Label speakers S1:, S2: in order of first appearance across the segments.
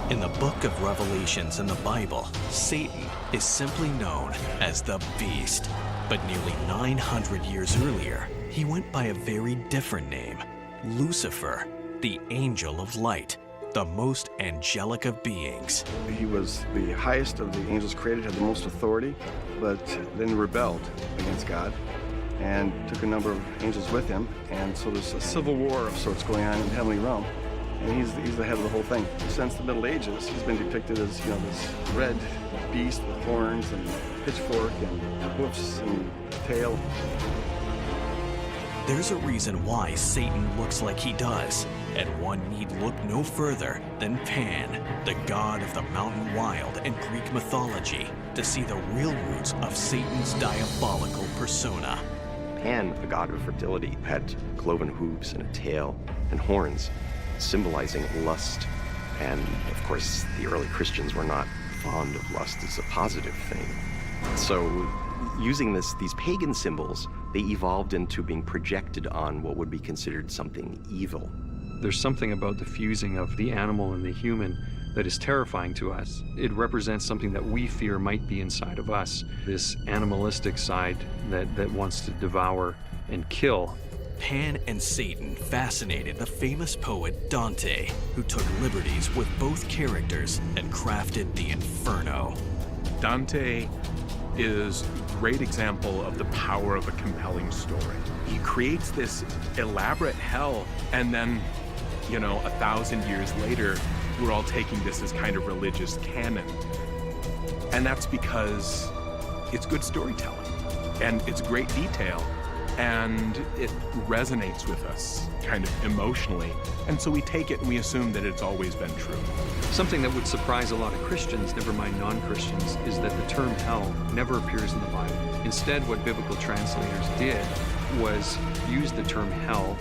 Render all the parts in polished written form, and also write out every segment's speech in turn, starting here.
S1: In the book of Revelations in the Bible, Satan is simply known as the Beast. But nearly 900 years earlier, he went by a very different name, Lucifer, the angel of light, the most angelic of beings.
S2: He was the highest of the angels created, had the most authority, but then rebelled against God and took a number of angels with him. And so there's a civil war of sorts going on in the heavenly realm. And he's the head of the whole thing. Since the Middle Ages, he's been depicted as, this red beast with horns and pitchfork and hoofs and tail.
S1: There's a reason why Satan looks like he does, and one need look no further than Pan, the god of the mountain wild in Greek mythology, to see the real roots of Satan's diabolical persona.
S3: Pan, the god of fertility, had cloven hooves and a tail and horns, symbolizing lust. And of course, the early Christians were not fond of lust as a positive thing. So using these pagan symbols, they evolved into being projected on what would be considered something evil.
S4: There's something about the fusing of the animal and the human that is terrifying to us. It represents something that we fear might be inside of us, this animalistic side that wants to devour and kill.
S1: Pan and Satan fascinated the famous poet Dante, who took liberties with both characters and crafted the Inferno.
S5: Dante is a great example of the power of a compelling story. He creates this elaborate hell, and then, 1,000 years later, we're all taking this as kind of religious canon. And that's because it's good storytelling, and it's great detail, and it resonates with us kind of emotionally. And so we take it and we assume that it's always been true.
S4: Something that would surprise a lot of Christians, never mind non-Christians, is that the term hell never appears in the Bible. Instead, what biblical translators did was use the term hell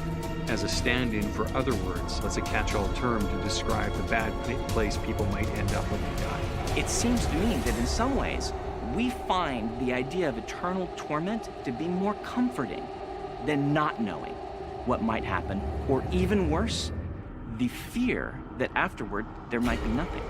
S4: as a stand-in for other words, as a catch-all term to describe the bad place people might end up when they die.
S6: It seems to me that in some ways, we find the idea of eternal torment to be more comforting than not knowing what might happen, or even worse, the fear that afterward there might be nothing.